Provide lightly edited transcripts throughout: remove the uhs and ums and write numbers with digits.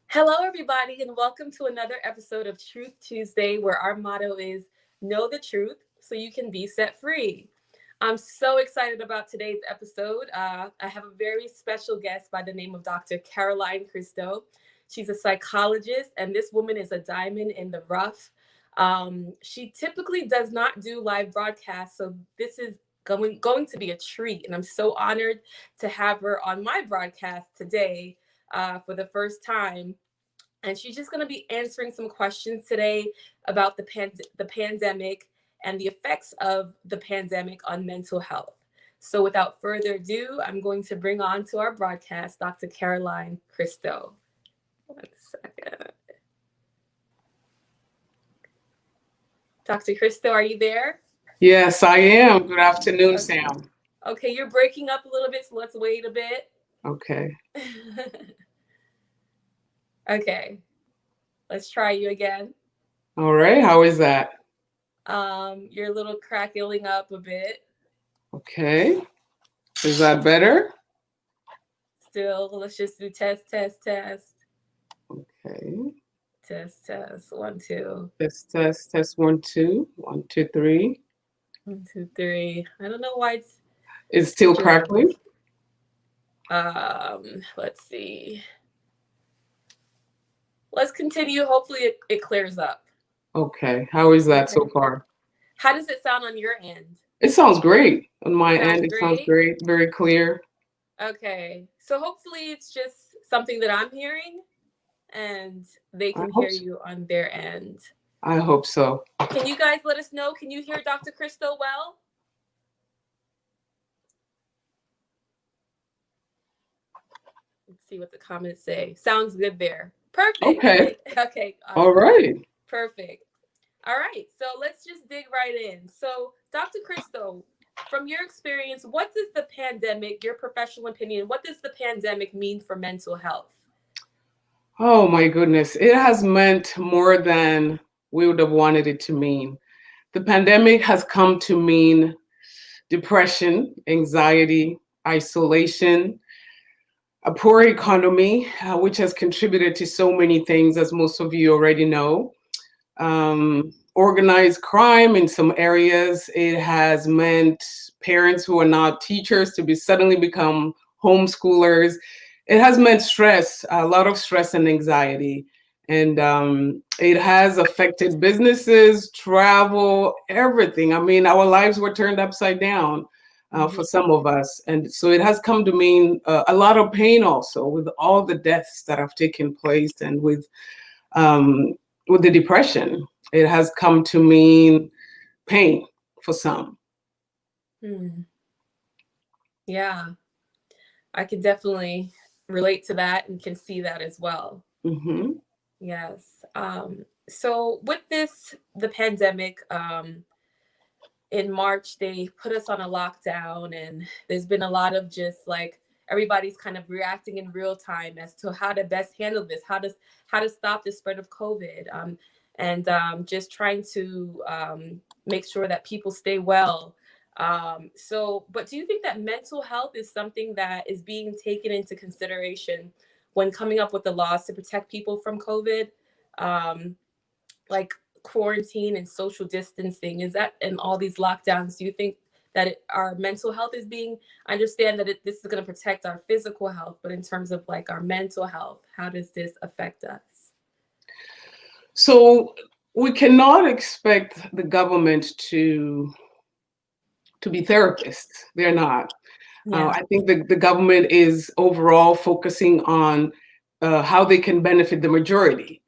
Hello, everybody, and welcome to another episode of Truth Tuesday, where our motto is know the truth so you can be set free. I'm so excited about today's episode. I have a very special guest by the name of Dr. Caroline Kristo. She's a psychologist, and this woman is a diamond in the rough. She typically does not do live broadcasts, so this is going to be a treat, and I'm so honored to have her on my broadcast today for the first time. And she's just going to be answering some questions today about the pandemic and the effects of the pandemic on mental health. So without further ado, I'm going to bring on to our broadcast Dr. Caroline Kristo. 1 second. Dr. Kristo, are you there? Yes, I am. Good afternoon, Okay. Sam. Okay, you're breaking up a little bit, so let's wait a bit. Okay. Okay, let's try you again. All right. How is that? You're a little crackling up a bit. Okay. Is that better? Still, let's just do test. Okay. Test. 1, 2. Test. 1, 2. 1, 2, 3. 1, 2, 3. I don't know why It's still crackling. Let's see. Let's continue. Hopefully it clears up. Okay. How is that so far? How does it sound on your end? It sounds great. On my end, it sounds great. Very clear. Okay. So hopefully it's just something that I'm hearing and they can hear you on their end. I hope so. Can you guys let us know? Can you hear Dr. Kristo well? Let's see what the comments say. Sounds good there. Perfect. Okay. Okay. Awesome. All right. Perfect. All right. So let's just dig right in. So, Dr. Kristo, from your experience, what does the pandemic, your professional opinion, what does the pandemic mean for mental health? Oh, my goodness. It has meant more than we would have wanted it to mean. The pandemic has come to mean depression, anxiety, isolation, a poor economy, which has contributed to so many things, as most of you already know. Organized crime in some areas. It has meant parents who are now teachers to be suddenly become homeschoolers. It has meant stress, a lot of stress and anxiety. And it has affected businesses, travel, everything. I mean, our lives were turned upside down. For some of us. And so it has come to mean a lot of pain also with all the deaths that have taken place and with the depression. It has come to mean pain for some. Yeah, I can definitely relate to that and can see that as well. Mm-hmm. Yes. So with the pandemic, in March, they put us on a lockdown, and there's been a lot of just like everybody's kind of reacting in real time as to how to best handle this, how to stop the spread of COVID, and just trying to make sure that people stay well. But do you think that mental health is something that is being taken into consideration when coming up with the laws to protect people from COVID? Like quarantine and social distancing, is that, and all these lockdowns, do you think that our mental health is being, I understand that this is going to protect our physical health, but in terms of like our mental health, how does this affect us? So we cannot expect the government to be therapists. They're not. Yeah. I think the government is overall focusing on how they can benefit the majority.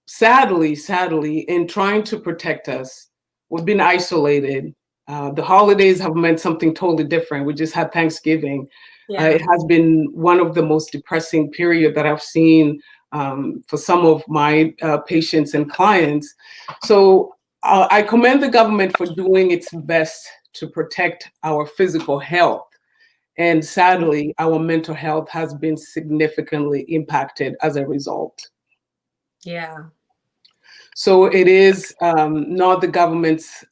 Sadly, in trying to protect us, we've been isolated. The holidays have meant something totally different. We just had Thanksgiving. Yeah. It has been one of the most depressing period that I've seen for some of my patients and clients. So I commend the government for doing its best to protect our physical health. And sadly, our mental health has been significantly impacted as a result. Yeah. So it is not the government's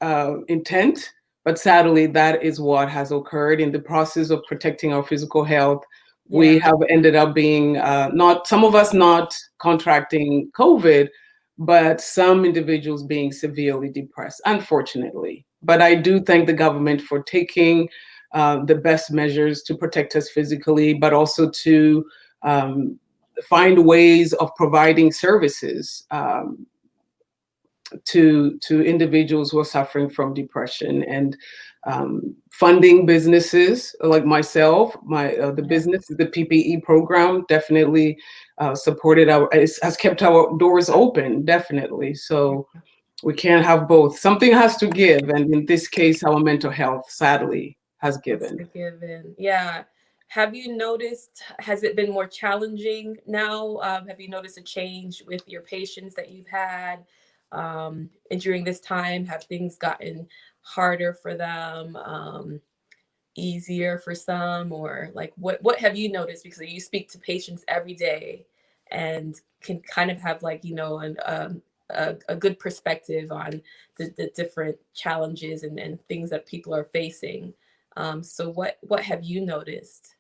intent, but sadly, that is what has occurred in the process of protecting our physical health. We Yeah. have ended up being not, some of us not contracting COVID, but some individuals being severely depressed, unfortunately. But I do thank the government for taking the best measures to protect us physically, but also to find ways of providing services to individuals who are suffering from depression, and funding businesses like myself. The business, the PPE program, definitely supported has kept our doors open, definitely. So we can't have both. Something has to give, and in this case, our mental health, sadly, has given. It's a given. Yeah. Have you noticed, has it been more challenging now? Have you noticed a change with your patients that you've had? And during this time, have things gotten harder for them, easier for some, or like what have you noticed? Because you speak to patients every day and can kind of have like, a good perspective on the different challenges and things that people are facing. So what have you noticed?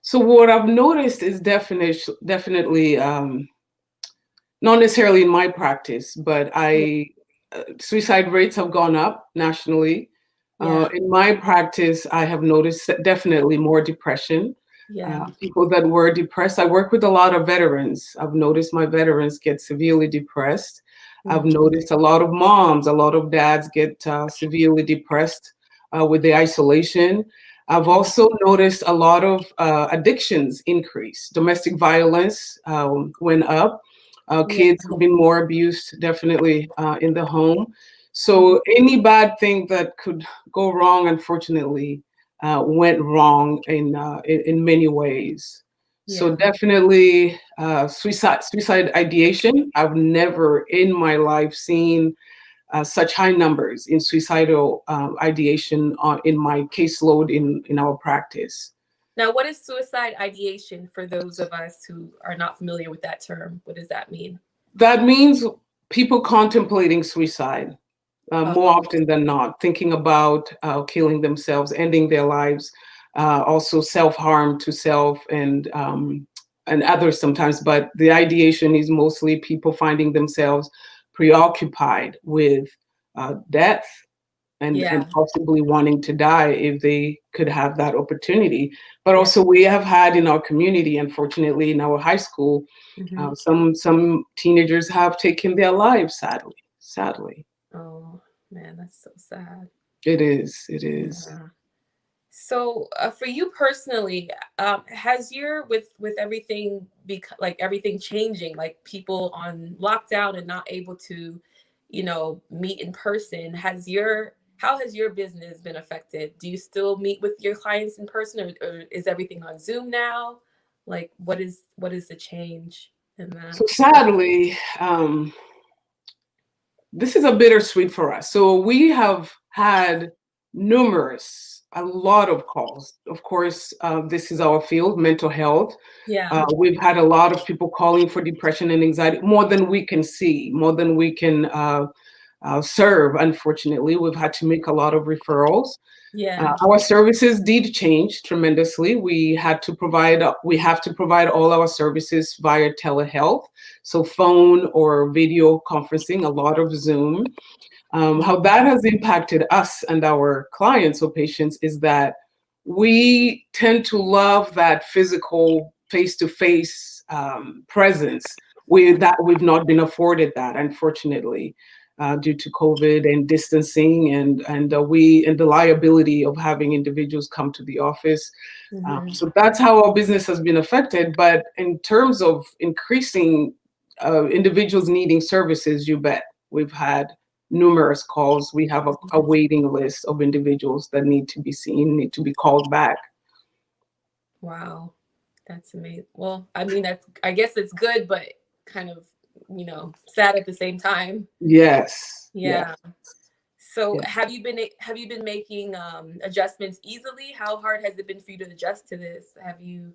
So what I've noticed is definitely not necessarily in my practice, but Yeah. suicide rates have gone up nationally. Yeah. In my practice, I have noticed definitely more depression. Yeah. People that were depressed. I work with a lot of veterans. I've noticed my veterans get severely depressed. I've Mhm. noticed a lot of moms, a lot of dads get severely depressed with the isolation. I've also noticed a lot of addictions increase. Domestic violence went up. Yeah. Kids have been more abused, definitely in the home. Mhm. So any bad thing that could go wrong, unfortunately, went wrong in many ways. So Yeah. definitely suicide ideation. I've never in my life seen such high numbers in suicidal ideation in my caseload in our practice. Now, what is suicide ideation for those of us who are not familiar with that term? What does that mean? That means people contemplating suicide more Oh, often than not, thinking about killing themselves, ending their lives, also self-harm to self and others sometimes. But the ideation is mostly people finding themselves preoccupied with death and yeah. possibly wanting to die if they could have that opportunity. But Yeah. also we have had in our community, unfortunately, in our high school, Hmm. some teenagers have taken their lives, sadly. Sadly. Oh, man, that's so sad. It is. It is. Yeah. So, for you personally, has your with everything like everything changing, like people on lockdown and not able to, meet in person, how has your business been affected? Do you still meet with your clients in person, or is everything on Zoom now? Like, what is the change in that? So sadly, this is a bittersweet for us. So we have had a lot of calls. Of course, this is our field, mental health. Yeah. We've had a lot of people calling for depression and anxiety, more than we can see, more than we can serve. Unfortunately, we've had to make a lot of referrals. Yeah. Our services did change tremendously. We have to provide all our services via telehealth, so phone or video conferencing, a lot of Zoom. How that has impacted us and our clients or patients is that we tend to love that physical face-to-face presence. We've not been afforded that, unfortunately, due to COVID and distancing and the liability of having individuals come to the office. Hmm. So that's how our business has been affected. But in terms of increasing individuals needing services, you bet we've had numerous calls. We have a waiting list of individuals that need to be seen, need to be called back. Wow. That's amazing. Well, I mean, I guess it's good, but kind of, sad at the same time. Yes, yes, Yeah. So yes. have you been making adjustments easily? How hard has it been for you to adjust to this? Has it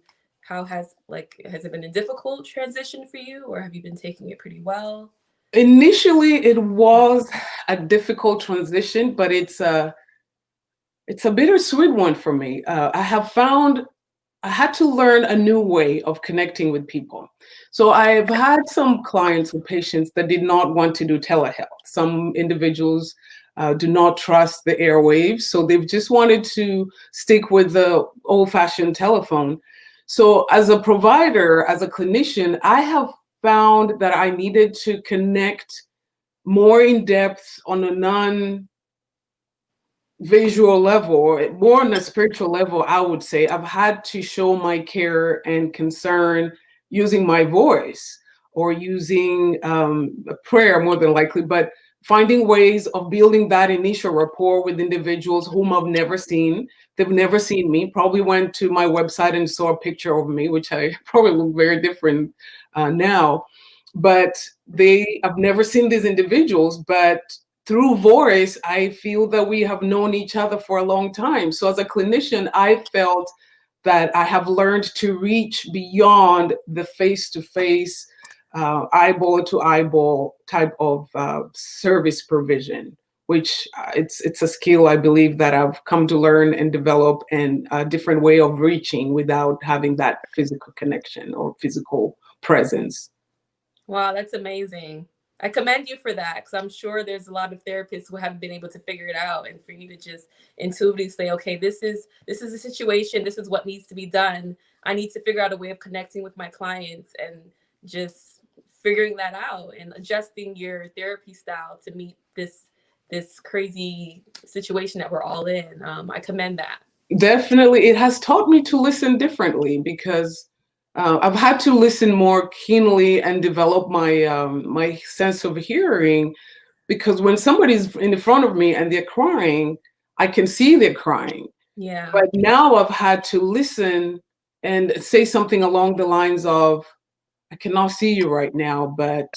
been a difficult transition for you, or have you been taking it pretty well? Initially, it was a difficult transition, but it's a bittersweet one for me. I have found I had to learn a new way of connecting with people. So I've had some clients or patients that did not want to do telehealth. Some individuals do not trust the airwaves, so they've just wanted to stick with the old-fashioned telephone. So as a provider, as a clinician, I have found that I needed to connect more in depth on a visual level, more on a spiritual level, I would say. I've had to show my care and concern using my voice or using a prayer more than likely, but finding ways of building that initial rapport with individuals whom I've never seen. They've never seen me, probably went to my website and saw a picture of me, which I probably look very different now. But I've never seen these individuals, but through voice, I feel that we have known each other for a long time. So as a clinician, I felt that I have learned to reach beyond the face-to-face, eyeball to eyeball type of service provision, which it's a skill I believe that I've come to learn and develop, and a different way of reaching without having that physical connection or physical presence. Wow, that's amazing. I commend you for that, because I'm sure there's a lot of therapists who haven't been able to figure it out, and for you to just intuitively say, okay, this is the situation, this is what needs to be done. I need to figure out a way of connecting with my clients, and just figuring that out and adjusting your therapy style to meet this crazy situation that we're all in. I commend that. Definitely, it has taught me to listen differently, because I've had to listen more keenly and develop my sense of hearing, because when somebody's in front of me and they're crying, I can see they're crying. Yeah. But now I've had to listen and say something along the lines of, I cannot see you right now, but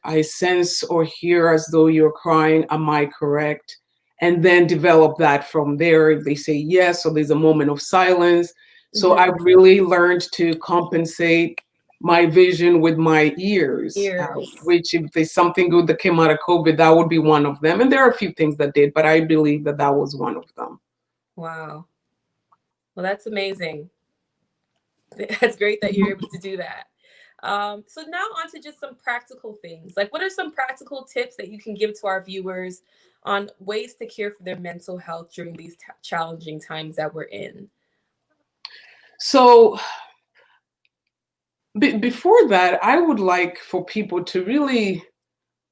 I sense or hear as though you're crying. Am I correct? And then develop that from there. If they say yes, so there's a moment of silence. So I've really learned to compensate my vision with my ears, which if there's something good that came out of COVID, that would be one of them. And there are a few things that did, but I believe that that was one of them. Wow. Well, that's amazing. That's great that you're able to do that. So now on to just some practical things. Like, what are some practical tips that you can give to our viewers on ways to care for their mental health during these challenging times that we're in? So before that, I would like for people to really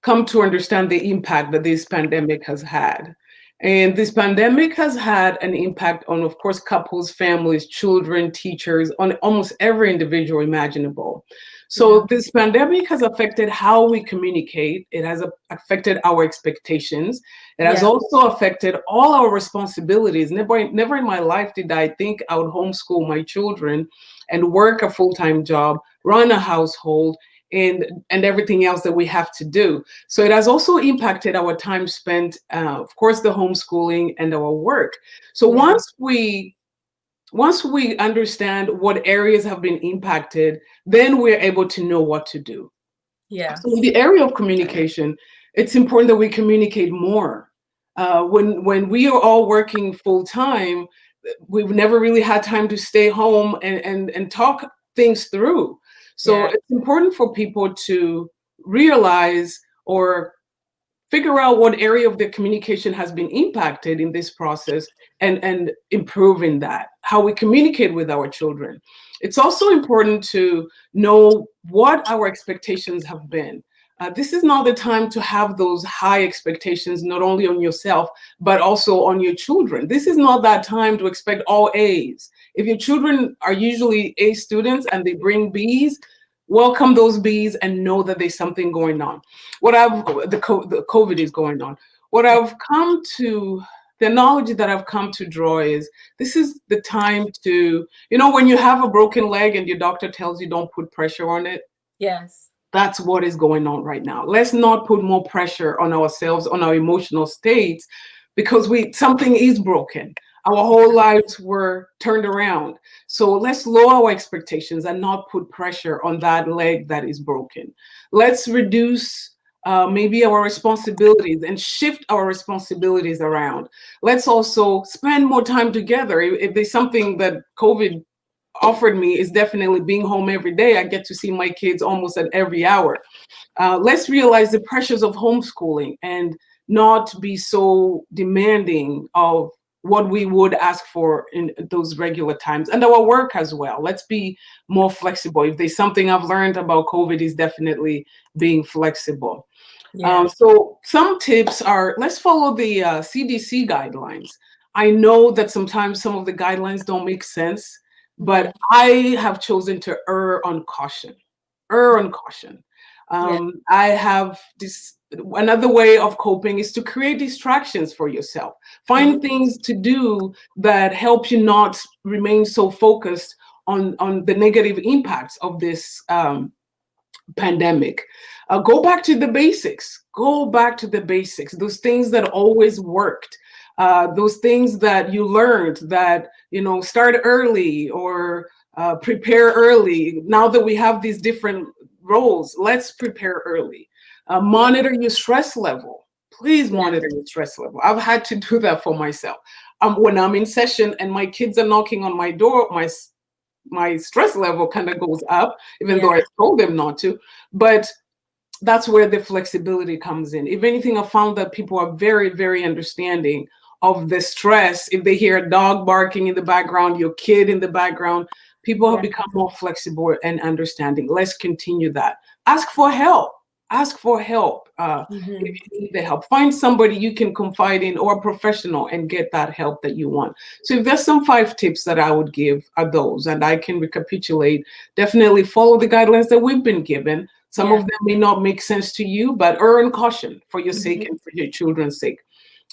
come to understand the impact that this pandemic has had. And this pandemic has had an impact on, of course, couples, families, children, teachers, on almost every individual imaginable. So this pandemic has affected how we communicate. It has affected our expectations. It has also affected all our responsibilities. Never in my life did I think I would homeschool my children and work a full-time job, run a household, and everything else that we have to do. So it has also impacted our time spent, of course, the homeschooling and our work. So once we understand what areas have been impacted, then we're able to know what to do. So in the area of communication, it's important that we communicate more. When we are all working full time, we've never really had time to stay home and talk things through. So it's important for people to realize or figure out what area of their communication has been impacted in this process, and improving that, how we communicate with our children. It's also important to know what our expectations have been. This is not the time to have those high expectations, not only on yourself, but also on your children. This is not that time to expect all A's. If your children are usually A students and they bring B's, welcome those B's and know that there's something going on. The COVID is going on. What I've come to, the knowledge that I've come to draw is, this is the time to, when you have a broken leg and your doctor tells you don't put pressure on it. Yes. That's what is going on right now. Let's not put more pressure on ourselves, on our emotional states, because something is broken. Our whole lives were turned around. So let's lower our expectations and not put pressure on that leg that is broken. Let's reduce maybe our responsibilities and shift our responsibilities around. Let's also spend more time together. If there's something that COVID offered me is definitely being home every day. I get to see my kids almost at every hour. Let's realize the pressures of homeschooling and not be so demanding of what we would ask for in those regular times, and our work as well. Let's be more flexible. If there's something I've learned about COVID, is definitely being flexible. So some tips are, let's follow the CDC guidelines. I know that sometimes some of the guidelines don't make sense, but I have chosen to err on caution. I have this, another way of coping is to create distractions for yourself. Find things to do that help you not remain so focused on the negative impacts of this pandemic. Go back to the basics. Go back to the basics. Those things that always worked. Those things that you learned that, start early or prepare early. Now that we have these different roles, let's prepare early. Monitor your stress level. Please monitor your stress level. I've had to do that for myself. When I'm in session and my kids are knocking on my door, my stress level kind of goes up, even though I told them not to. But that's where the flexibility comes in. If anything, I found that people are very, very understanding of the stress. If they hear a dog barking in the background, your kid in the background, people have become more flexible and understanding. Let's continue that. Ask for help. Ask for help if you need the help. Find somebody you can confide in or a professional and get that help that you want. So if there's some 5 tips that I would give are those, and I can recapitulate, definitely follow the guidelines that we've been given. Some of them may not make sense to you, but err in caution for your sake and for your children's sake.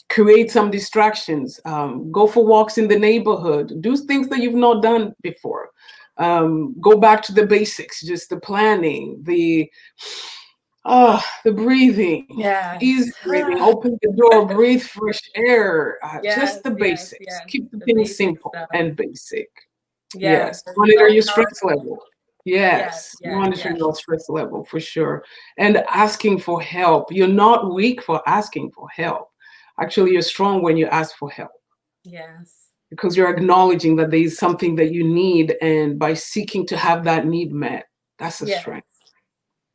Create some distractions. Go for walks in the neighborhood. Do things that you've not done before. Go back to the basics, just the planning, the breathing, easy breathing, open the door, breathe fresh air, just the basics. Keep the things simple and basic. Yes. Monitor your stress level. Yes. Monitor your stress level for sure. And asking for help. You're not weak for asking for help. Actually, you're strong when you ask for help. Yes. Because you're acknowledging that there is something that you need, and by seeking to have that need met, that's a strength.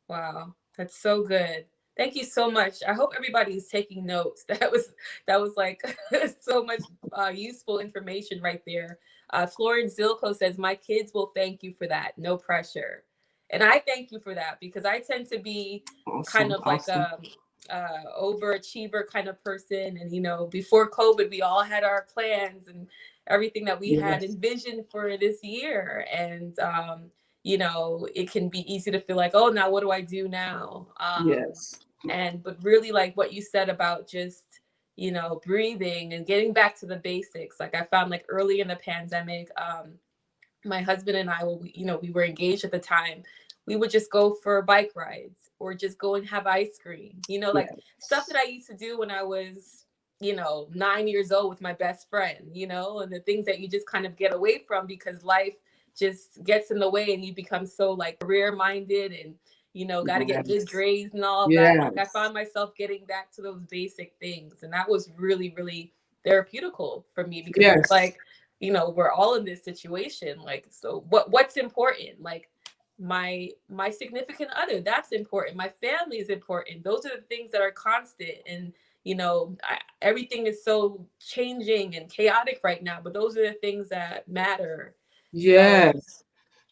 Wow. That's so good. Thank you so much. I hope everybody's taking notes. That was like so much useful information right there. Florence Zilko says, my kids will thank you for that. No pressure. And I thank you for that, because I tend to be kind of like a overachiever kind of person. And, before COVID, we all had our plans and everything that we had envisioned for this year. And, it can be easy to feel like, oh, now what do I do now? But really, like what you said about just, breathing and getting back to the basics. Like I found, like early in the pandemic, my husband and I, we were engaged at the time. We would just go for bike rides or just go and have ice cream, stuff that I used to do when I was, 9 years old with my best friend, and the things that you just kind of get away from because life just gets in the way and you become so like career minded and, got to get good grades and all that. Like I found myself getting back to those basic things. And that was really, really therapeutical for me, because it's like, we're all in this situation. Like, so what's important? Like my significant other, that's important. My family is important. Those are the things that are constant. And, everything is so changing and chaotic right now, but those are the things that matter. Yes.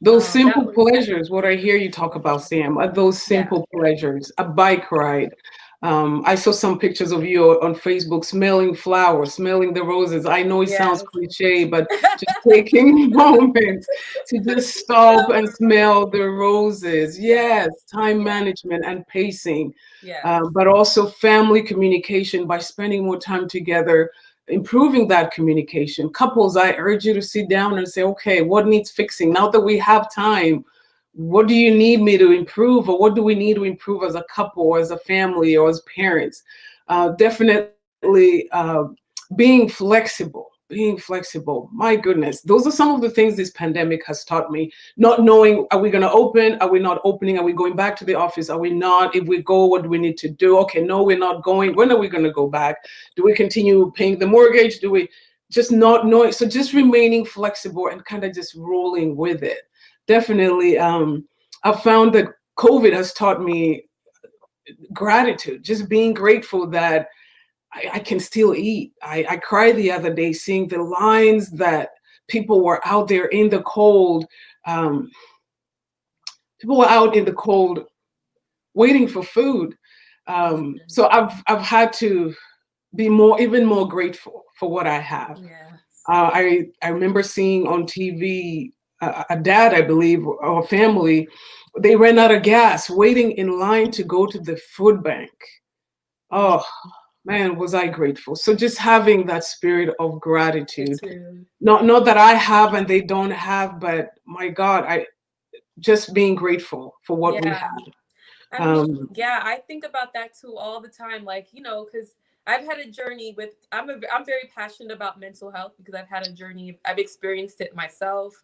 Those simple pleasures, what I hear you talk about, Sam, are those simple pleasures. A bike ride. I saw some pictures of you on Facebook smelling flowers, smelling the roses. I know it sounds cliche, but just taking moments to just stop and smell the roses. Yes, time management and pacing. But also family communication by spending more time together, improving that communication. Couples, I urge you to sit down and say, okay, what needs fixing? Now that we have time, what do you need me to improve, or what do we need to improve as a couple or as a family or as parents? Definitely being flexible. My goodness, those are some of the things this pandemic has taught me. Not knowing, are we going to open? Are we not opening? Are we going back to the office? Are we not? If we go, what do we need to do? Okay, no, we're not going. When are we going to go back? Do we continue paying the mortgage? just not knowing. So just remaining flexible and kind of just rolling with it. Definitely, I've found that COVID has taught me gratitude, just being grateful that I can still eat. I cried the other day seeing the lines that people were out there in the cold. Um, People were out in the cold waiting for food. So I've had to be even more grateful for what I have. Yes. I remember seeing on TV a dad, I believe, or a family, they ran out of gas, waiting in line to go to the food bank. Oh man, was I grateful. So just having that spirit of gratitude, not that I have and they don't have, but my God, I just being grateful for what we have. I mean, yeah, I think about that too all the time. Like, you know, because I've had a journey with, I'm very passionate about mental health because I've had a journey, I've experienced it myself,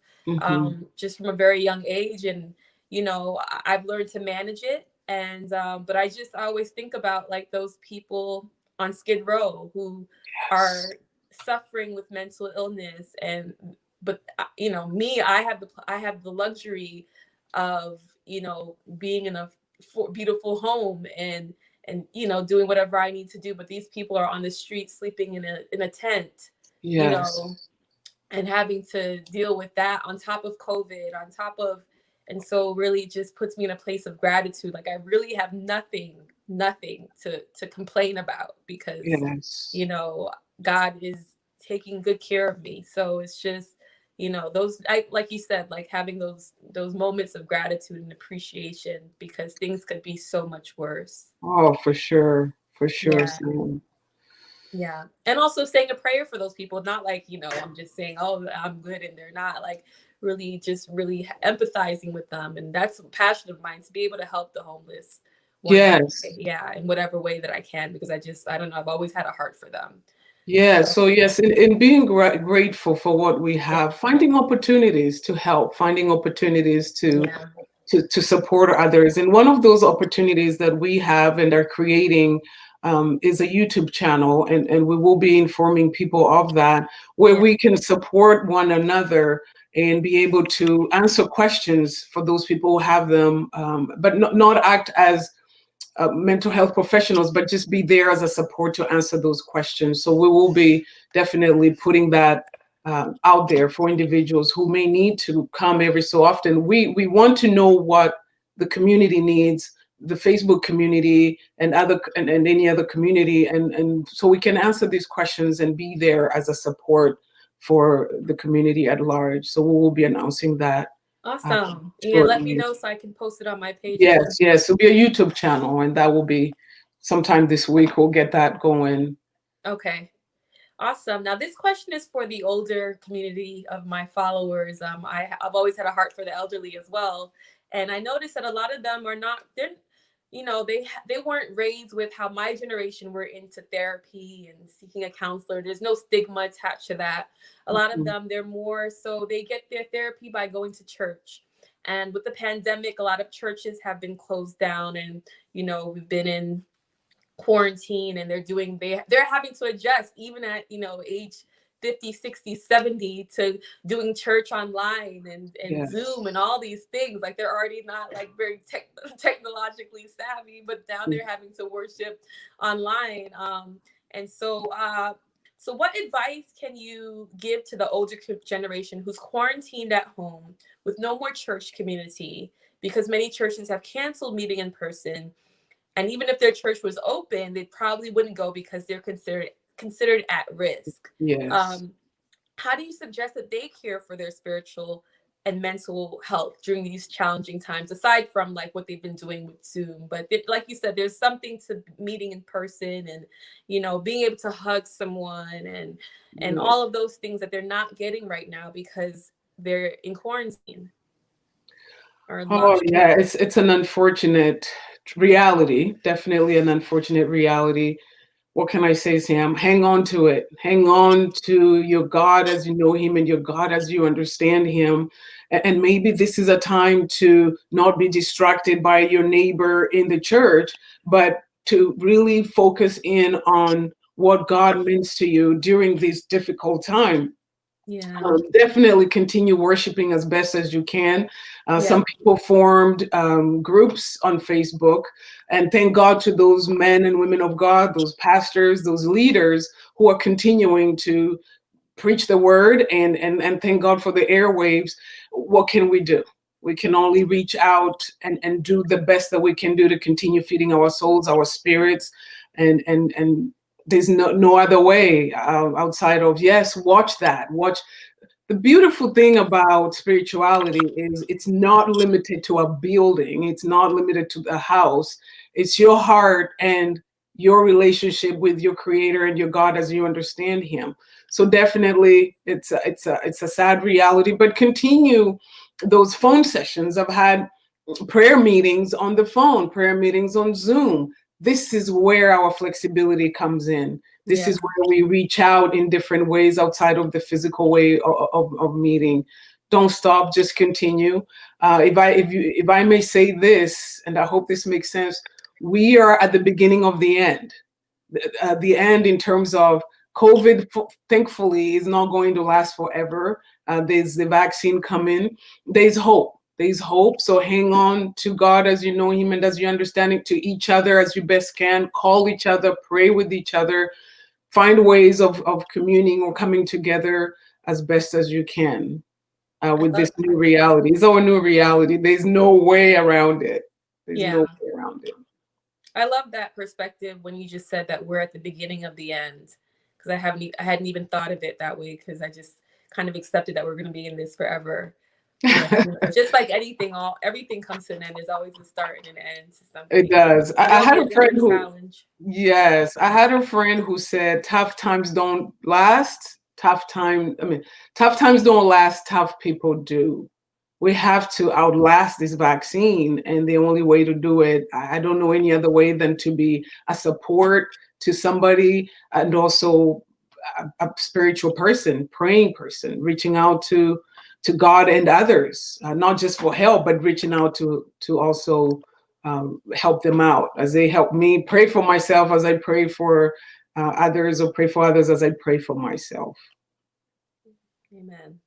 just from a very young age. And, you know, I've learned to manage it. And, but I always think about like those people on Skid Row who are suffering with mental illness. And, but, you know, me, I have the luxury of, you know, being in a beautiful home and you know, doing whatever I need to do, but these people are on the street sleeping in a tent, you know, and having to deal with that on top of COVID, on top of, and so really just puts me in a place of gratitude. Like I really have nothing to complain about because you know, God is taking good care of me. So it's just, you know, like you said, like having those moments of gratitude and appreciation because things could be so much worse. Oh, for sure. Yeah. Sam. Yeah. And also saying a prayer for those people, not like, you know, I'm just saying, oh, I'm good and they're not, like really empathizing with them. And that's a passion of mine, to be able to help the homeless. Yeah. In whatever way that I can, because I don't know, I've always had a heart for them. Yeah. So yes, in being grateful for what we have, finding opportunities to help, finding opportunities to support others. And one of those opportunities that we have and are creating is a YouTube channel, and we will be informing people of that, where we can support one another and be able to answer questions for those people who have them, but not act as mental health professionals, but just be there as a support to answer those questions. So we will be definitely putting that out there for individuals who may need to come every so often. We want to know what the community needs, the Facebook community and any other community, and so we can answer these questions and be there as a support for the community at large. So we will be announcing that. Awesome. Yeah, let me know so I can post it on my page. Yes, it'll be a YouTube channel, and that will be sometime this week. We'll get that going. Okay. Awesome. Now, this question is for the older community of my followers. I've always had a heart for the elderly as well. And I noticed that a lot of them you know, they weren't raised with how my generation were into therapy and seeking a counselor. There's no stigma attached to that. A lot of them, they're more so they get their therapy by going to church. And with the pandemic, a lot of churches have been closed down, and you know, we've been in quarantine, and they're having to adjust even at, you know, age 50, 60, 70 to doing church online and Zoom and all these things. Like they're already not like very technologically savvy, but now they're having to worship online. And so what advice can you give to the older generation who's quarantined at home with no more church community because many churches have canceled meeting in person? And even if their church was open, they probably wouldn't go because they're considered at risk. How do you suggest that they care for their spiritual and mental health during these challenging times, aside from like what they've been doing with Zoom? But like you said, there's something to meeting in person and, you know, being able to hug someone and all of those things that they're not getting right now because they're in quarantine. It's an unfortunate reality, definitely an unfortunate reality. What can I say, Sam? Hang on to it. Hang on to your God as you know him and your God as you understand him. And maybe this is a time to not be distracted by your neighbor in the church, but to really focus in on what God means to you during this difficult time. Yeah. Definitely continue worshiping as best as you can. Yeah. Some people formed groups on Facebook, and thank God to those men and women of God, those pastors, those leaders who are continuing to preach the word, and thank God for the airwaves. What can we do? We can only reach out and do the best that we can do to continue feeding our souls, our spirits, and there's no other way outside of, yes, watch that. Watch. The beautiful thing about spirituality is it's not limited to a building. It's not limited to a house. It's your heart and your relationship with your creator and your God as you understand him. So definitely it's a sad reality, but continue those phone sessions. I've had prayer meetings on the phone, prayer meetings on Zoom. This is where our flexibility comes in. This is where we reach out in different ways outside of the physical way of meeting. Don't stop, just continue. If I may say this, and I hope this makes sense, we are at the beginning of the end. The end in terms of COVID, thankfully, is not going to last forever. There's the vaccine coming. There's hope. There's hope. So hang on to God as you know him and as you understand it, to each other as you best can. Call each other, pray with each other, find ways of communing or coming together as best as you can with this new reality. It's our new reality. There's no way around it. There's no way around it. I love that perspective when you just said that we're at the beginning of the end, because I hadn't even thought of it that way, because I just kind of accepted that we're going to be in this forever. Just like everything comes to an end. There's always a start and an end to something. It does. I had a friend who, challenge. Yes, I had a friend who said tough times don't last. Tough times don't last. Tough people do. We have to outlast this vaccine, and the only way to do it, I don't know any other way than to be a support to somebody, and also a spiritual person, praying person, reaching out to God and others, not just for help, but reaching out to also help them out as they help me. Pray for myself as I pray for others, or pray for others as I pray for myself. Amen.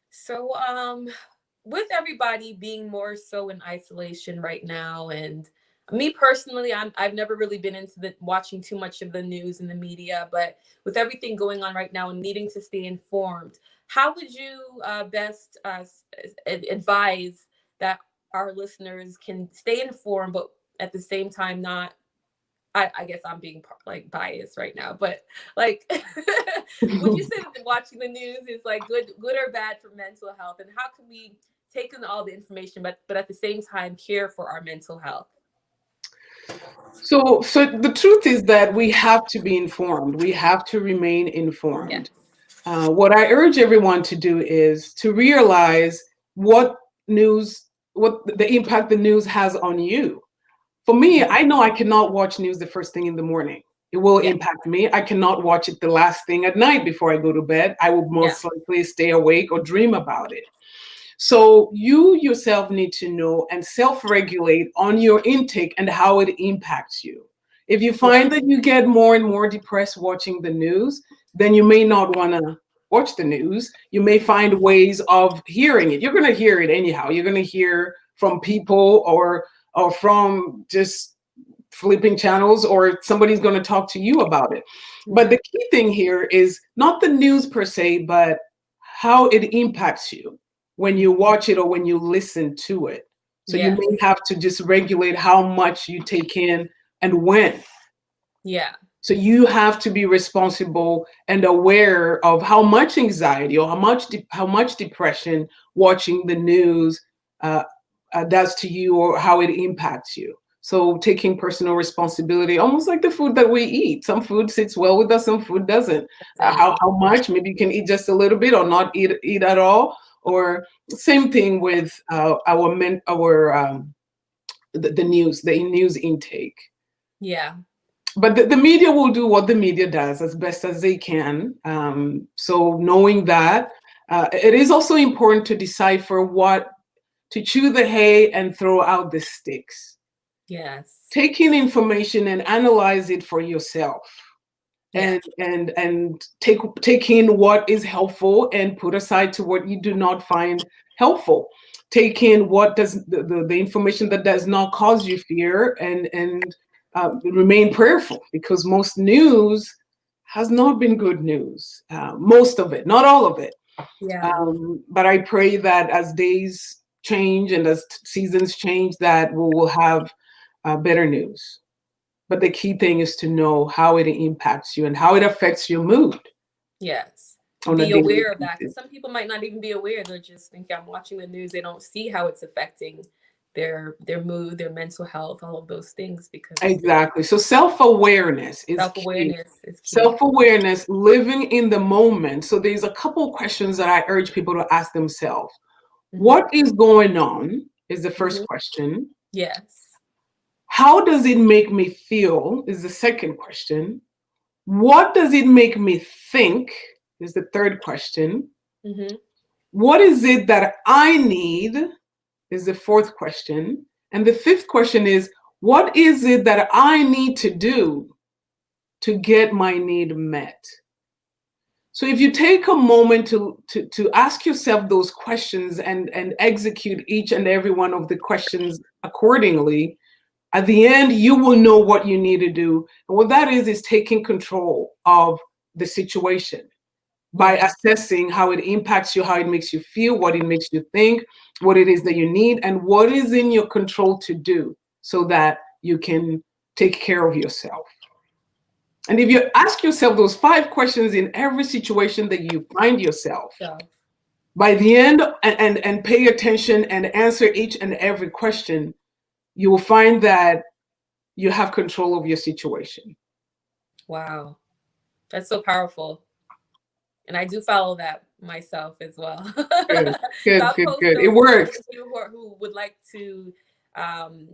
So, with everybody being more so in isolation right now, and me personally, I've never really been into watching too much of the news and the media, but with everything going on right now and needing to stay informed, how would you best advise that our listeners can stay informed, but at the same time not, I guess I'm being like biased right now, but like, would you say that watching the news is like good or bad for mental health? And how can we take in all the information, but at the same time care for our mental health? So the truth is that we have to be informed. We have to remain informed. Yes. What I urge everyone to do is to realize what the impact the news has on you. For me, I know I cannot watch news the first thing in the morning. It will impact me. I cannot watch it the last thing at night before I go to bed. I will most likely stay awake or dream about it. So you yourself need to know and self-regulate on your intake and how it impacts you. If you find that you get more and more depressed watching the news, then you may not want to watch the news. You may find ways of hearing it. You're going to hear it anyhow. You're going to hear from people or from just flipping channels, or somebody's going to talk to you about it. But the key thing here is not the news per se, but how it impacts you when you watch it or when you listen to it. So you may have to just regulate how much you take in and when. Yeah. So you have to be responsible and aware of how much anxiety or how much depression watching the news does to you, or how it impacts you. So taking personal responsibility, almost like the food that we eat. Some food sits well with us, some food doesn't. How much? Maybe you can eat just a little bit or not eat at all. Or same thing with the news intake. Yeah. But the media will do what the media does as best as they can. So knowing that, it is also important to decipher to chew the hay and throw out the sticks. Yes. Taking information and analyze it for yourself. Yeah. and take in what is helpful and put aside to what you do not find helpful. Take in what does the information that does not cause you fear, and remain prayerful, because most news has not been good news. Most of it, not all of it. Yeah. But I pray that as days change and as seasons change, that we will have better news. But the key thing is to know how it impacts you and how it affects your mood. Yes. On a Be daily aware of that, because basis. some people might not even be aware. They're just thinking, I'm watching the news. They don't see how it's affecting their mood, their mental health, all of those things, because Exactly. So self-awareness is key. self-awareness is key. Self-awareness, living in the moment. So there's a couple questions that I urge people to ask themselves. Hmm. What is going on is the first Hmm. question. Yes. How does it make me feel is the second question. What does it make me think is the third question. Hmm. What is it that I need is the fourth question. And the fifth question is, what is it that I need to do to get my need met? So if you take a moment to ask yourself those questions and execute each and every one of the questions accordingly, at the end, you will know what you need to do. And what that is taking control of the situation by Yeah. assessing how it impacts you, how it makes you feel, what it makes you think, what it is that you need, and what is in your control to do so that you can take care of yourself. And if you ask yourself those 5 questions in every situation that you find yourself, So, by the end, and pay attention and answer each and every question, you will find that you have control of your situation. wow. That's so powerful. And I do follow that myself as well. Good, So good, I'll good, post good. It those for those of works. you who would like to um,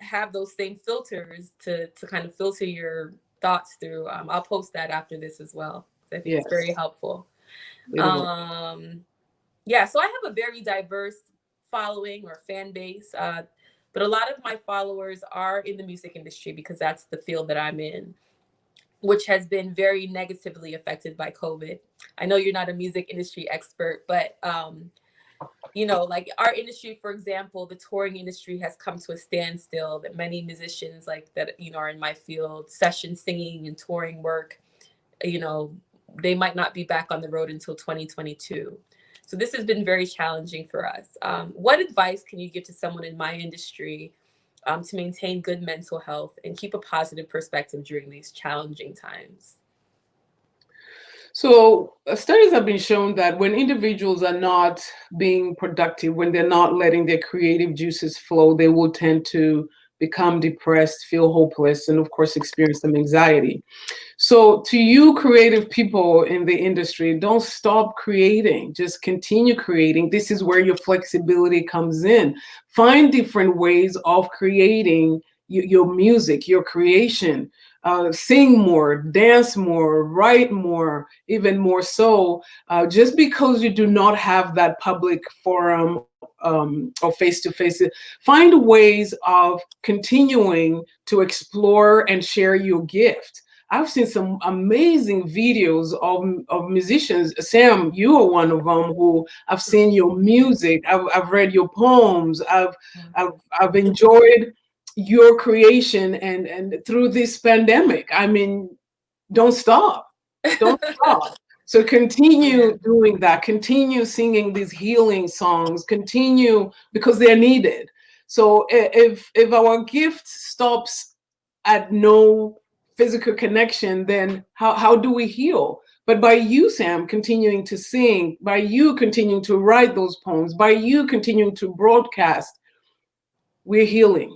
have those same filters to kind of filter your thoughts through. I'll post that after this as well. I think it's very Yes, helpful. it works. Um, yeah, so I have a very diverse following or fan base, but a lot of my followers are in the music industry because that's the field that I'm in, which has been very negatively affected by COVID. I know you're not a music industry expert, but like our industry, for example, the touring industry has come to a standstill. That many musicians like that, are in my field, session singing and touring work, you know, they might not be back on the road until 2022. So this has been very challenging for us. What advice can you give to someone in my industry to maintain good mental health and keep a positive perspective during these challenging times? So, studies have been shown that when individuals are not being productive, when they're not letting their creative juices flow, they will tend to become depressed, feel hopeless, and of course, experience some anxiety. So, to you, creative people in the industry, don't stop creating, just continue creating. This is where your flexibility comes in. Find different ways of creating your music, your creation. Sing more, dance more, write more, even more so. Just because you do not have that public forum or face to face, find ways of continuing to explore and share your gift. I've seen some amazing videos of musicians. Sam, you are one of them who I've seen your music. I've read your poems. I've enjoyed your creation and through this pandemic. I mean, don't stop. Don't stop. So Yeah. continue doing that. Continue singing these healing songs. Continue because they're needed. So if our gift stops at no physical connection, then how do we heal? But by you, Sam, continuing to sing, by you continuing to write those poems, by you continuing to broadcast, we're healing.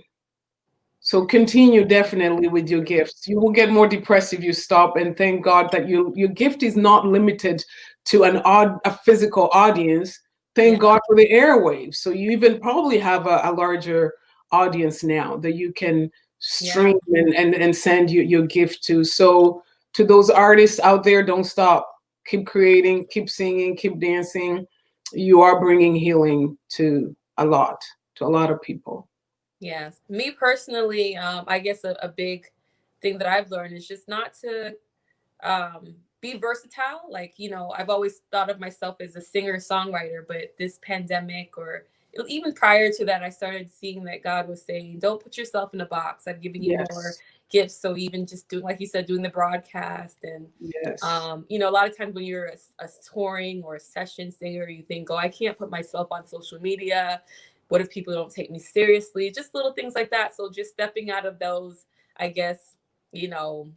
So continue definitely with your gifts. You will get more depressed if you stop. And thank God that your gift is not limited to a physical audience. Yeah. Thank God for the airwaves. So you even probably have a larger audience now that you can Yeah. stream and send your gift to. So to those artists out there, don't stop. Keep creating, keep singing, keep dancing. You are bringing healing to a lot of people. Yes. Me personally, I guess a big thing that I've learned is just not to be versatile. Like, I've always thought of myself as a singer songwriter, but this pandemic, or even prior to that, I started seeing that God was saying, don't put yourself in a box. I've given you more Yes. gifts. So even just doing, like you said, doing the broadcast, and Yes. a lot of times when you're a touring or a session singer, you think, oh, I can't put myself on social media. What if people don't take me seriously? Just little things like that. So just stepping out of those, I guess, you know,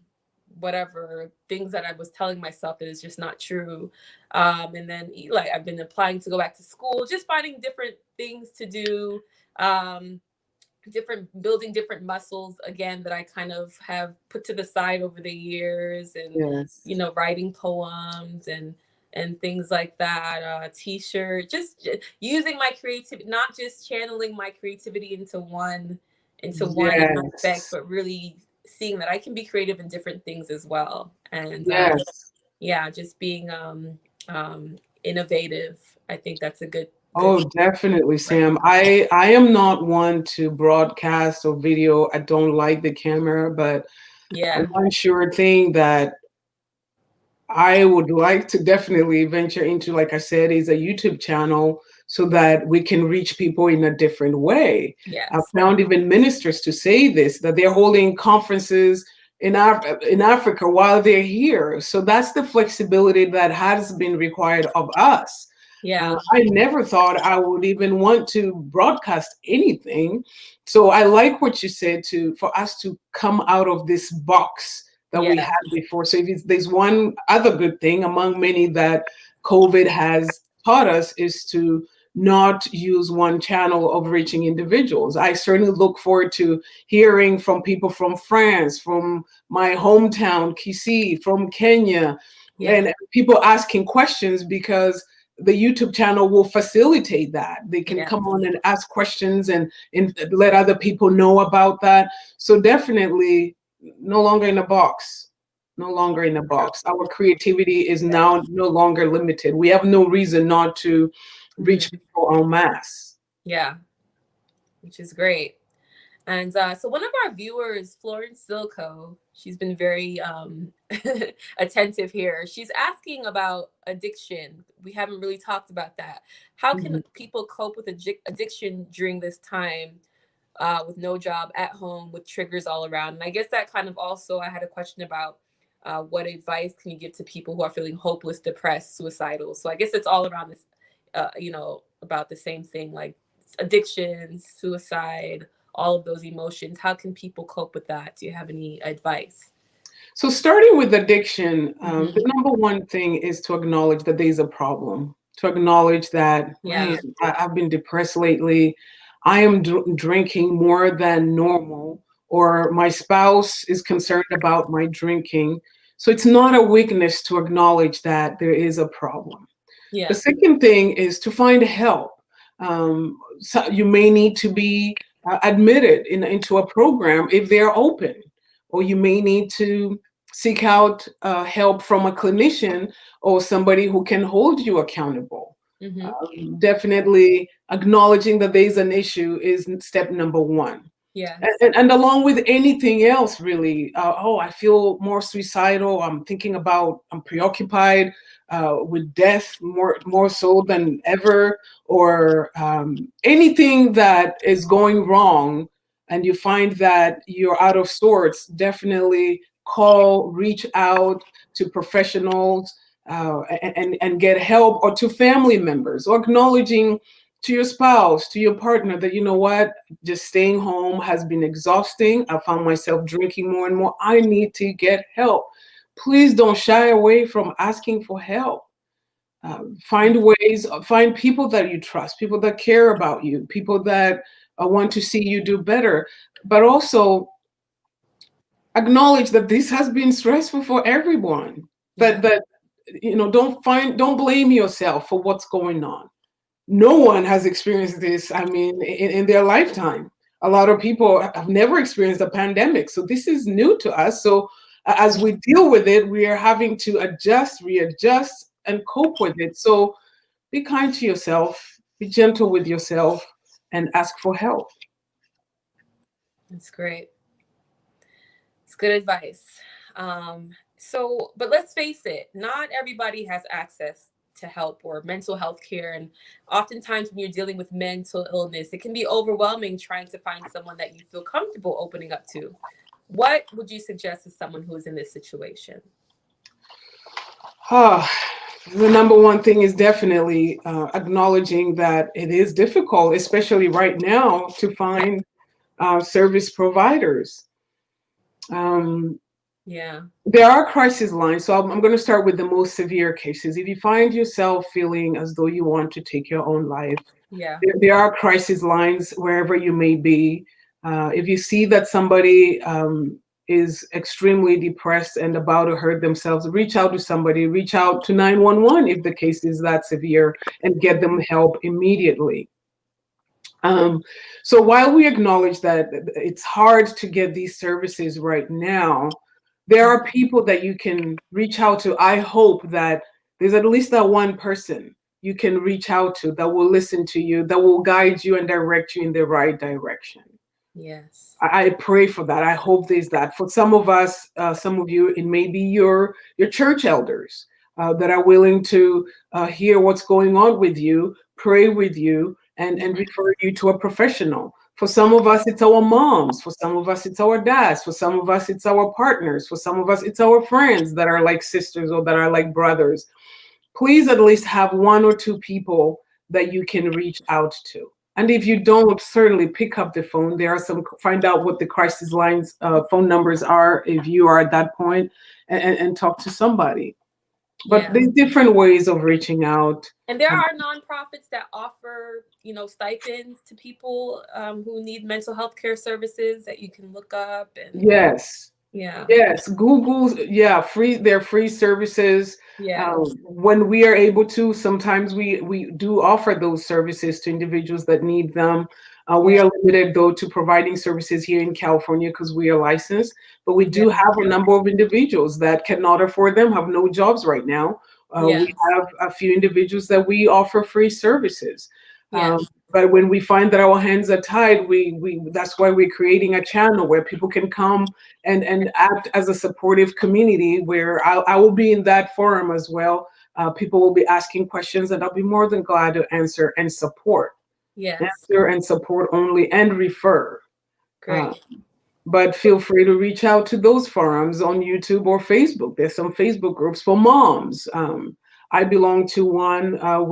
whatever things that I was telling myself that is just not true. And then like I've been applying to go back to school, just finding different things to do. Building different muscles again that I kind of have put to the side over the years, and Yes. writing poems and things like that. T-shirt, just using my creativity, not just channeling my creativity into one aspect, Yes. but really seeing that I can be creative in different things as well. And Yes. yeah, just being innovative. I think that's a good. Oh, definitely, Sam. I am not one to broadcast or video. I don't like the camera, but Yeah. one sure thing that I would like to definitely venture into, like I said, is a YouTube channel so that we can reach people in a different way. I've Yes. found even ministers to say this, that they're holding conferences in Africa while they're here. So that's the flexibility that has been required of us. Yeah. I never thought I would even want to broadcast anything. So I like what you said, for us to come out of this box that we Yeah. had before. So there's one other good thing among many that COVID has taught us, is to not use one channel of reaching individuals. I certainly look forward to hearing from people from France, from my hometown, Kisii, from Kenya, Yeah. and people asking questions, because the YouTube channel will facilitate that. They can Yeah. come on and ask questions and let other people know about that. So definitely no longer in a box. No longer in a box. Our creativity is now no longer limited. We have no reason not to reach Mhm. people en masse. Yeah, which is great. And so one of our viewers, Florence Silco, she's been very attentive here. She's asking about addiction. We haven't really talked about that. How can Mhm. people cope with addiction during this time, with no job, at home, with triggers all around? And I guess that kind of also, I had a question about what advice can you give to people who are feeling hopeless, depressed, suicidal? So I guess it's all around this, about the same thing, like addiction, suicide, all of those emotions. How can people cope with that? Do you have any advice? So starting with addiction, the Hmm. number one thing is to acknowledge that there's a problem. To acknowledge that, Yeah. man, I've been depressed lately. I am drinking more than normal, or my spouse is concerned about my drinking. So it's not a weakness to acknowledge that there is a problem. The Yeah. second thing is to find help. So you may need to be admitted into a program if they're open, or you may need to seek out help from a clinician or somebody who can hold you accountable. Hmm. Definitely acknowledging that there's an issue is step number one. Yes. And along with anything else, really, oh, I feel more suicidal. I'm preoccupied with death more so than ever, or anything that is going wrong, and you find that you're out of sorts. Definitely reach out to professionals, and get help, or to family members, or acknowledging to your spouse, to your partner, that, you know what, just staying home has been exhausting. I found myself drinking more and more. I need to get help. Please don't shy away from asking for help. Find people that you trust, people that care about you, people that want to see you do better. But also acknowledge that this has been stressful for everyone. Yeah. Don't blame yourself for what's going on. No one has experienced this, I mean, in their lifetime. A lot of people have never experienced a pandemic, so this is new to us. So as we deal with it, we are having to adjust, readjust, and cope with it. So be kind to yourself, be gentle with yourself, and ask for help. That's great. It's good advice. So, but let's face it, not everybody has access to help or mental health care. And oftentimes, when you're dealing with mental illness, it can be overwhelming trying to find someone that you feel comfortable opening up to. What would you suggest to someone who is in this situation? The number one thing is definitely acknowledging that it is difficult, especially right now, to find service providers. Yeah. There are crisis lines. So I'm going to start with the most severe cases. If you find yourself feeling as though you want to take your own life, Yeah. there are crisis lines wherever you may be. If you see that somebody is extremely depressed and about to hurt themselves, reach out to somebody, reach out to 911 if the case is that severe, and get them help immediately. So while we acknowledge that it's hard to get these services right now, there are people that you can reach out to. I hope that there's at least that one person you can reach out to that will listen to you, that will guide you and direct you in the right direction. Yes. I pray for that. I hope there's that. For some of us, some of you, it may be your church elders that are willing to hear what's going on with you, pray with you, and refer you to a professional. For some of us, it's our moms. For some of us, it's our dads. For some of us, it's our partners. For some of us, it's our friends that are like sisters or that are like brothers. Please at least have one or two people that you can reach out to. And if you don't, certainly pick up the phone. There are some, find out what the crisis lines phone numbers are if you are at that point, and talk to somebody. But there's different ways of reaching out. And there are nonprofits that offer, stipends to people who need mental health care services that you can look up. And yes. Yeah. Yes. Google, free. They're free services. Yeah. When we are able to, sometimes we do offer those services to individuals that need them. We are limited, though, to providing services here in California because we are licensed. But we do have a number of individuals that cannot afford them, have no jobs right now. We have a few individuals that we offer free services. But when we find that our hands are tied, we that's why we're creating a channel where people can come and act as a supportive community, where I will be in that forum as well. People will be asking questions, and I'll be more than glad to answer and support. Answer and support only, and refer. Great. But feel free to reach out to those forums on YouTube or Facebook. There's some Facebook groups for moms. I belong to one of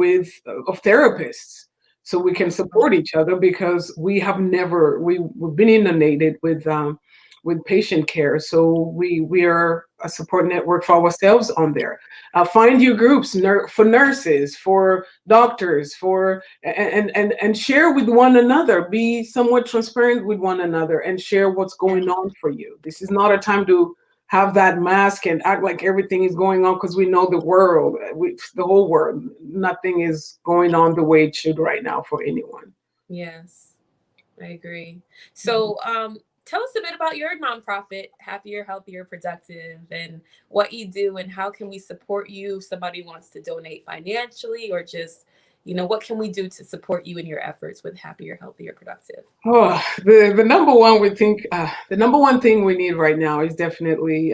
therapists. So we can support each other, because we've been inundated with patient care. So we are a support network for ourselves on there. Find your groups for nurses, for doctors, and share with one another. Be somewhat transparent with one another and share what's going on for you. This is not a time to have that mask and act like everything is going on, because we know the whole world, nothing is going on the way it should right now for anyone. Yes, I agree. So tell us a bit about your nonprofit, Happier, Healthier, Productive, and what you do, and how can we support you if somebody wants to donate financially, or just, what can we do to support you in your efforts with Happier, Healthier, Productive? Oh, the number one the number one thing we need right now is definitely,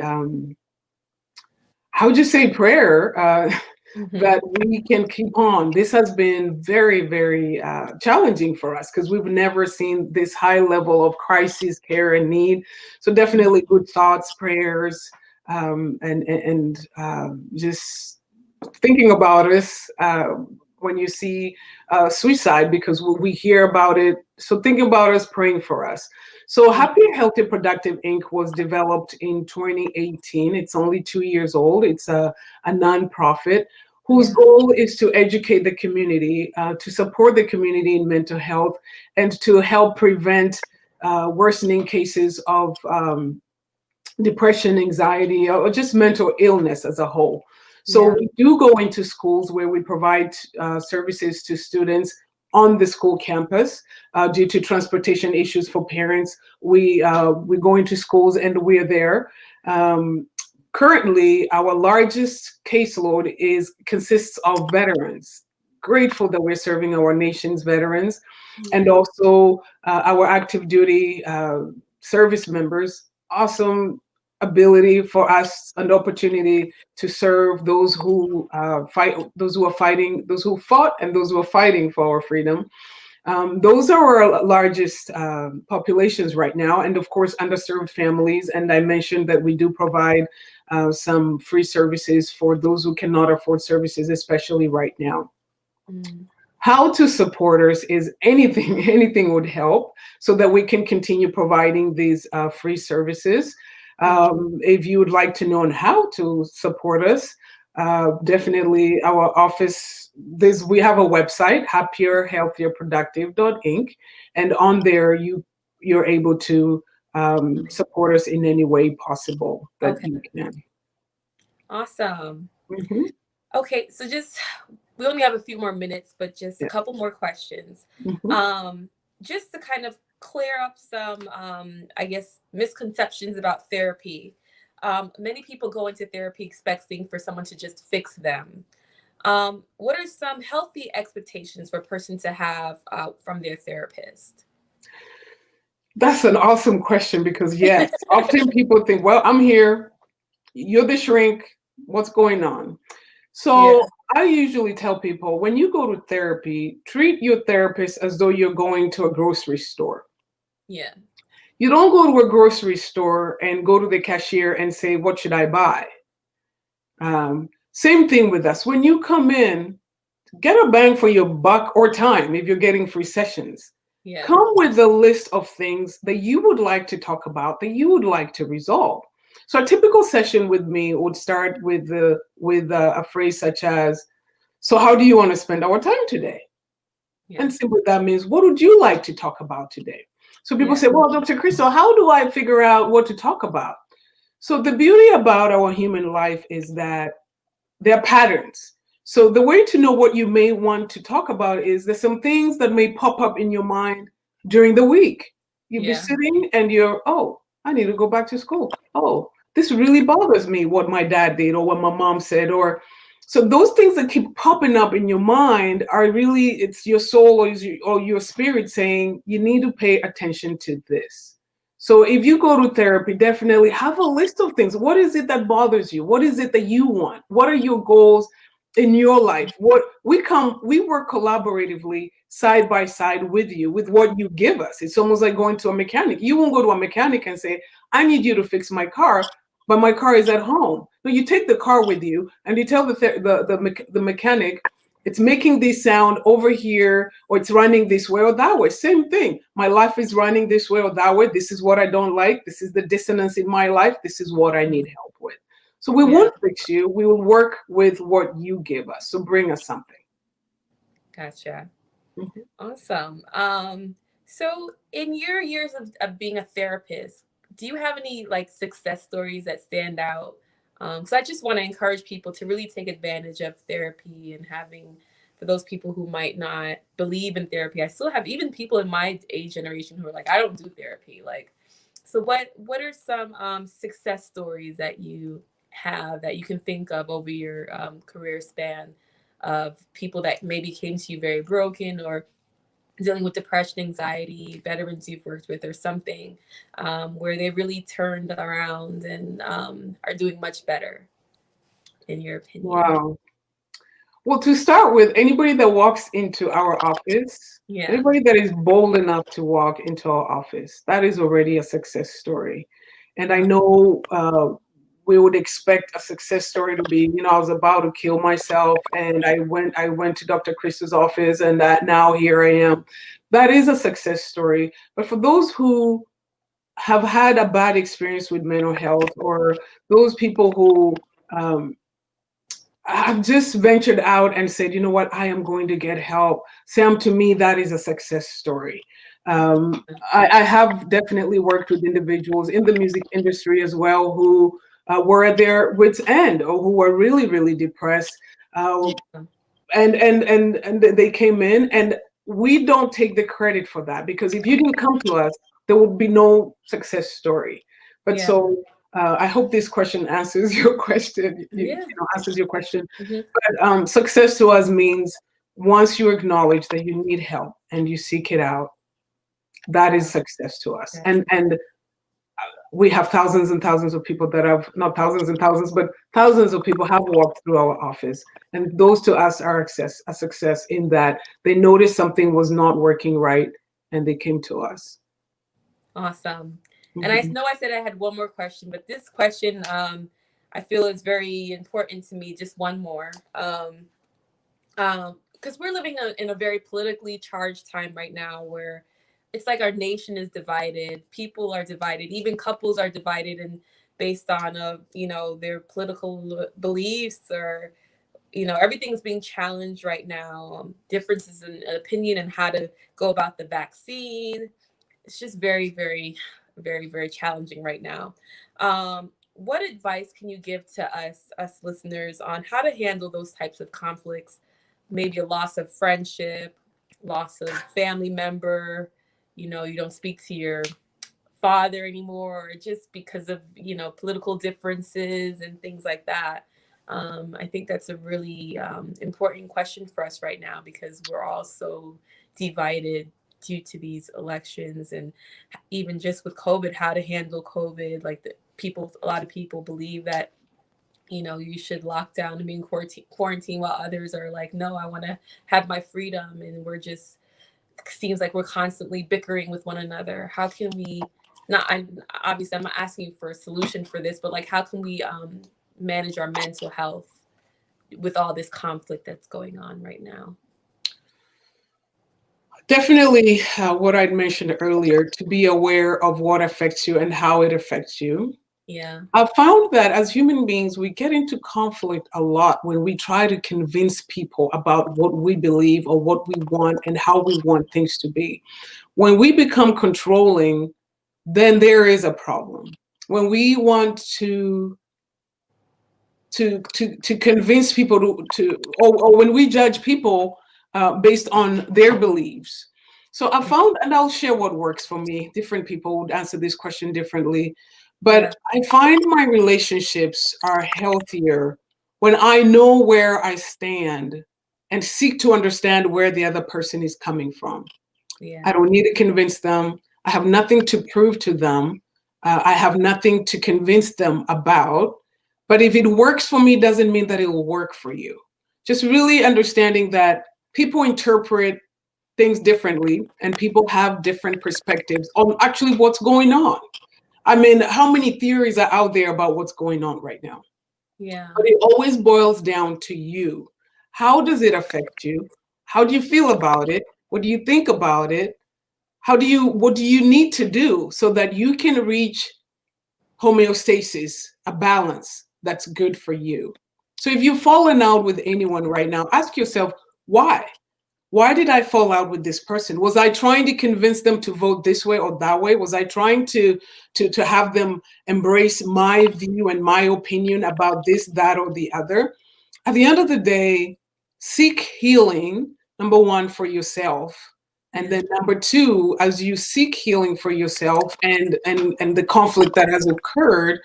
how would you say, prayer, that we can keep on. This has been very, very challenging for us, because we've never seen this high level of crisis care and need. So definitely good thoughts, prayers, and just thinking about us when you see suicide, because we hear about it. So think about us, praying for us. So Happier, Healthy, Productive Inc. was developed in 2018. It's only 2 years old. It's a nonprofit whose goal is to educate the community, to support the community in mental health, and to help prevent worsening cases of depression, anxiety, or just mental illness as a whole. So we do go into schools where we provide services to students on the school campus. Due to transportation issues for parents, we go into schools and we're there. Currently, our largest caseload consists of veterans. Grateful that we're serving our nation's veterans, and also our active duty service members. Awesome ability for us, an opportunity to serve those who fight, those who are fighting, those who fought, and those who are fighting for our freedom. Those are our largest populations right now, and of course, underserved families. And I mentioned that we do provide some free services for those who cannot afford services, especially right now. How to support us is anything would help so that we can continue providing these free services. If you would like to know on how to support us, definitely our office, we have a website, happierhealthierproductive.inc, and on there you're able to support us in any way possible that you can. Awesome. Okay, so we only have a few more minutes, but just a couple more questions. Just to kind of clear up some, I guess, misconceptions about therapy. Many people go into therapy expecting for someone to just fix them. What are some healthy expectations for a person to have from their therapist? That's an awesome question because, yes, often people think, well, I'm here, you're the shrink, what's going on? So I usually tell people, when you go to therapy, treat your therapist as though you're going to a grocery store. Yeah. You don't go to a grocery store and go to the cashier and say, what should I buy? Same thing with us. When you come in, get a bang for your buck or time if you're getting free sessions. Yeah. Come with a list of things that you would like to talk about, that you would like to resolve. So a typical session with me would start with a phrase such as, so how do you want to spend our time today? Yeah. And simply that means, what would you like to talk about today? So people say, well, Dr. Kristo, how do I figure out what to talk about? So the beauty about our human life is that there are patterns. So the way to know what you may want to talk about is there's some things that may pop up in your mind during the week. You'll be sitting and you're, oh, I need to go back to school. Oh, this really bothers me, what my dad did or what my mom said. Or so those things that keep popping up in your mind are really, it's your soul or your spirit saying, you need to pay attention to this. So if you go to therapy, definitely have a list of things. What is it that bothers you? What is it that you want? What are your goals in your life? We work collaboratively side by side with you, with what you give us. It's almost like going to a mechanic. You won't go to a mechanic and say, I need you to fix my car, but my car is at home. No, you take the car with you and you tell the mechanic, it's making this sound over here, or it's running this way or that way. Same thing. My life is running this way or that way. This is what I don't like. This is the dissonance in my life. This is what I need help with. So we won't fix you. We will work with what you give us. So bring us something. Gotcha. Awesome. So in your years of being a therapist, do you have any like success stories that stand out? So I just want to encourage people to really take advantage of therapy and for those people who might not believe in therapy. I still have even people in my age generation who are like, I don't do therapy. Like, so what are some success stories that you have that you can think of over your career span of people that maybe came to you very broken or dealing with depression, anxiety, veterans you've worked with or something, where they really turned around and are doing much better, in your opinion? Wow. Well, to start with, anybody that walks into our office, anybody that is bold enough to walk into our office, that is already a success story. And I know we would expect a success story to be, I was about to kill myself and I went to Dr. Kristo's office and now here I am. That is a success story. But for those who have had a bad experience with mental health, or those people who have just ventured out and said, you know what, I am going to get help. Sam, to me, that is a success story. I have definitely worked with individuals in the music industry as well who were at their wits' end or who were really, really depressed. And they came in, and we don't take the credit for that, because if you didn't come to us, there would be no success story. But so I hope this question answers your question. Answers your question. But success to us means once you acknowledge that you need help and you seek it out, that is success to us. And we have thousands and thousands of people that have, not thousands and thousands, but thousands of people have walked through our office. And those to us are a success in that they noticed something was not working right and they came to us. Awesome. And I Mhm. know I said I had one more question, but this question I feel is very important to me. Just one more. Because we're living in a very politically charged time right now where it's like our nation is divided, people are divided, even couples are divided and based on their political beliefs or everything's being challenged right now. Differences in opinion and how to go about the vaccine. It's just very, very, very, very challenging right now. What advice can you give to us listeners, on how to handle those types of conflicts? Maybe a loss of friendship, loss of family member, you don't speak to your father anymore, or just because of, political differences and things like that. I think that's a really important question for us right now because we're all so divided due to these elections, and even just with COVID, how to handle COVID. Like a lot of people believe that you should lock down and be in quarantine, while others are like, no, I want to have my freedom. And we're just, seems like we're constantly bickering with one another. How can we not, obviously I'm not asking you for a solution for this, but like, how can we manage our mental health with all this conflict that's going on right now? Definitely what I'd mentioned earlier, to be aware of what affects you and how it affects you. Yeah. I've found that as human beings, we get into conflict a lot when we try to convince people about what we believe or what we want and how we want things to be. When we become controlling, then there is a problem. When we want to convince people or when we judge people based on their beliefs. So I found, and I'll share what works for me. Different people would answer this question differently, Yeah. but I find my relationships are healthier when I know where I stand and seek to understand where the other person is coming from. Yeah. I don't need to convince them. I have nothing to prove to them. I have nothing to convince them about. But if it works for me, doesn't mean that it will work for you. Just really understanding that people interpret things differently and people have different perspectives on actually what's going on. I mean, how many theories are out there about what's going on right now? Yeah. But it always boils down to you. How does it affect you? How do you feel about it? What do you think about it? What do you need to do so that you can reach homeostasis, a balance that's good for you? So if you've fallen out with anyone right now, ask yourself, why? Why did I fall out with this person? Was I trying to convince them to vote this way or that way? Was I trying to have them embrace my view and my opinion about this, that, or the other? At the end of the day, seek healing, number one, for yourself. And then number two, as you seek healing for yourself and the conflict that has occurred,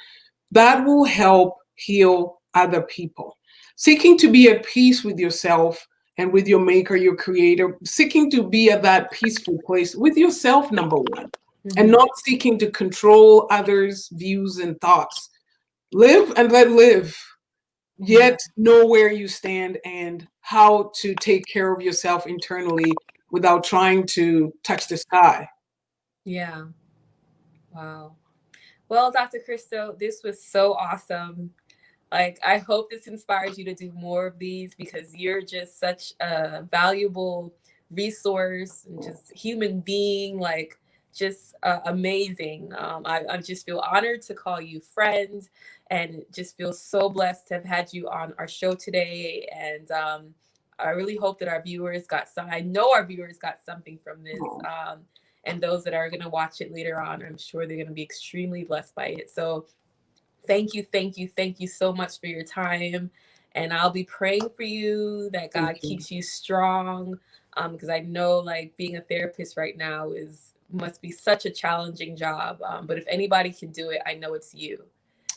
that will help heal other people. Seeking to be at peace with yourself and with your maker, your creator, seeking to be at that peaceful place with yourself, number one, and not seeking to control others' views and thoughts. Live and let live, yet know where you stand and how to take care of yourself internally without trying to touch the sky. Yeah. Wow. Well, Dr. Kristo, this was so awesome. Like, I hope this inspires you to do more of these because you're just such a valuable resource and just human being, like, just amazing. I just feel honored to call you friend and just feel so blessed to have had you on our show today. And I really hope that our viewers got some, I know our viewers got something from this. And those that are going to watch it later on, I'm sure they're going to be extremely blessed by it. So thank you, thank you, thank you so much for your time. And I'll be praying for you that God keeps you strong. Because I know like being a therapist right now must be such a challenging job. But if anybody can do it, I know it's you.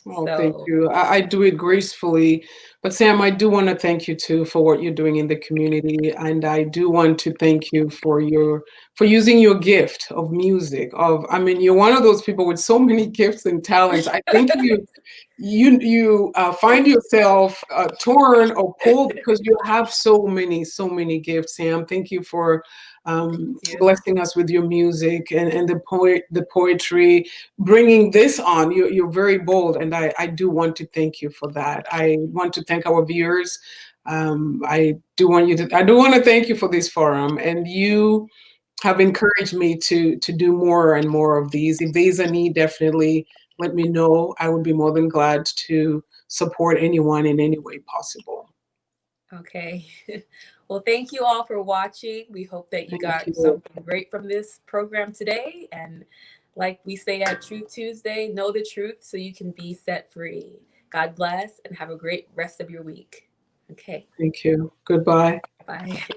Oh, thank So you. I do it gracefully. But Sam, I do want to thank you too for what you're doing in the community. And I do want to thank you for using your gift of music. I mean, you're one of those people with so many gifts and talents. I think you find yourself torn or pulled because you have so many gifts. Sam, thank you for blessing us with your music and the poetry, bringing this on. You're very bold, and I do want to thank you for that. I want to thank our viewers. I do want to thank you for this forum, and you have encouraged me to do more and more of these. If there's a need, definitely let me know. I would be more than glad to support anyone in any way possible. okay. Well, thank you all for watching. We hope that you Thank got you. something great from this program today. And like we say at Truth Tuesday, know the truth so you can be set free. God bless and have a great rest of your week. Okay. Thank you. Goodbye. Bye.